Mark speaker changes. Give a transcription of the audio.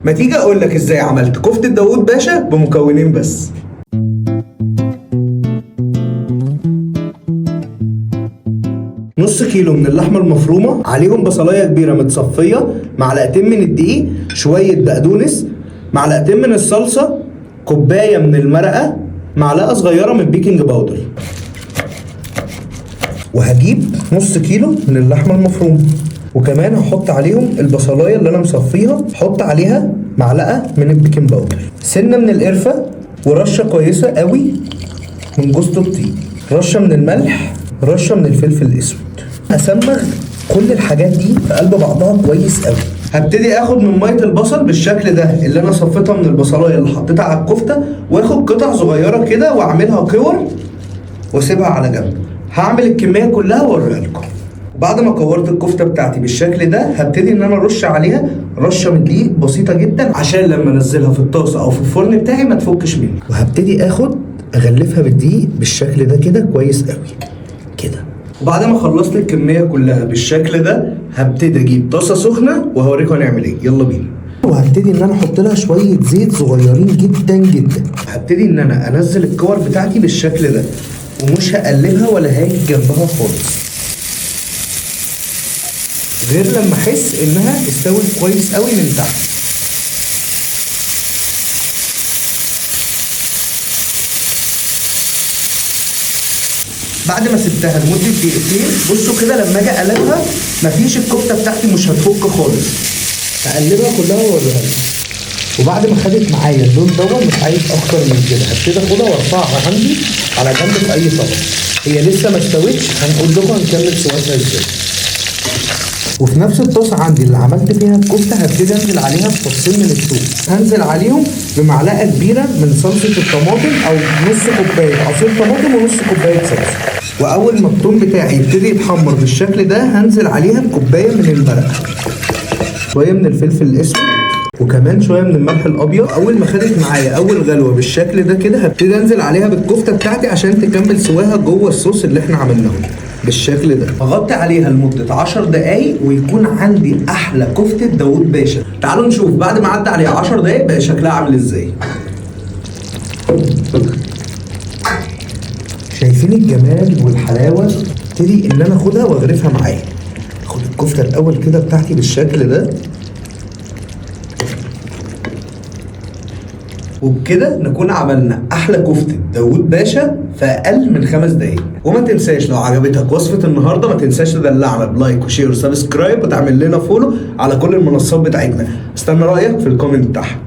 Speaker 1: ما تيجي اقول لك ازاي عملت كفتة داوود باشا بمكونين بس. نص كيلو من اللحمة المفرومة، عليهم بصلاية كبيرة متصفية، معلقتين من الدقيق، شوية بقدونس، معلقتين من الصلصة، كوباية من المرقة، معلقة صغيرة من البيكنج باودر. وهجيب نص كيلو من اللحمة المفرومة، وكمان هحط عليهم البصلاية اللي انا مصفيها، حط عليها معلقة من البيكنج باودر، سنة من القرفة، ورشة كويسة قوي من جوز الطيب، رشة من الملح، رشة من الفلفل الاسود. هسمغ كل الحاجات دي في قلب بعضها كويس قوي. هبتدي اخد من ميه البصل بالشكل ده اللي انا صفيتها من البصلايه اللي حطيتها على الكفته، واخد قطع صغيره كده واعملها كور واسيبها على جنب. هعمل الكميه كلها واوريها لكم. بعد ما كورت الكفته بتاعتي بالشكل ده، هبتدي ان انا ارش عليها رشه من دقيق بسيطه جدا، عشان لما انزلها في الطاسه او في الفرن بتاعي ما تفكش مني. وهبتدي اغلفها بالدقيق بالشكل ده كده كويس قوي كده. وبعد ما خلصت الكميه كلها بالشكل ده، هبتدي اجيب طاسه سخنه وهوريكم هنعمل ايه. يلا بينا. وهبتدي ان انا احط لها شويه زيت صغيرين جدا جدا. هبتدي ان انا انزل الكور بتاعتي بالشكل ده، ومش هقلبها ولا هاجي جنبها خالص غير لما احس انها استوت كويس قوي من تحت. بعد ما سبتها لمده دقيقتين، بصوا كده لما اجي اقلبها مفيش، الكفته بتاعتي مش هتفك خالص. هقلبها كلها واوريها لكم. وبعد ما خدت معايا اللون دوت، مش عايز اكتر من كده، هبتدي اخدها وارفعها عندي على جنب في اي طبق. هي لسه ما استوتش، هنقول لكم هنكمل سواتها ازاي. وفي نفس الطاسه عندي اللي عملت فيها الكفته، هبتدي انزل عليها بفصين من الثوم. هنزل عليهم بمعلقه كبيره من صلصه الطماطم، او نص كوبايه عصير طماطم ونص كوبايه صلصه. واول ما الثوم بتاعي يبتدي يتحمر بالشكل ده، هنزل عليها بكوبايه من المرقه، شويه من الفلفل الاسود، وكمان شويه من الملح الابيض. اول ما خدت معايا اول غلوه بالشكل ده كده، هبتدي انزل عليها بالكفته بتاعتي عشان تكمل سواها جوه الصوص اللي احنا عملناه بالشكل ده. هغطي عليها لمده 10 دقايق ويكون عندي احلى كفته داوود باشا. تعالوا نشوف بعد ما عدى عليها 10 دقايق بقى شكلها عامل ازاي. شايفين الجمال والحلاوه؟ ابتدي ان انا اخدها واغرفها معايا. اخد الكفته الاول كده بتاعتي بالشكل ده، وبكده نكون عملنا احلى كفته داوود باشا في اقل من 5 دقايق. وما تنساش لو عجبتك وصفه النهارده، ما تنساش تدلعنا بلايك وشير وسبسكرايب، وتعمل لنا فولو على كل المنصات بتاعتنا. استنى رايك في الكومنت تحت.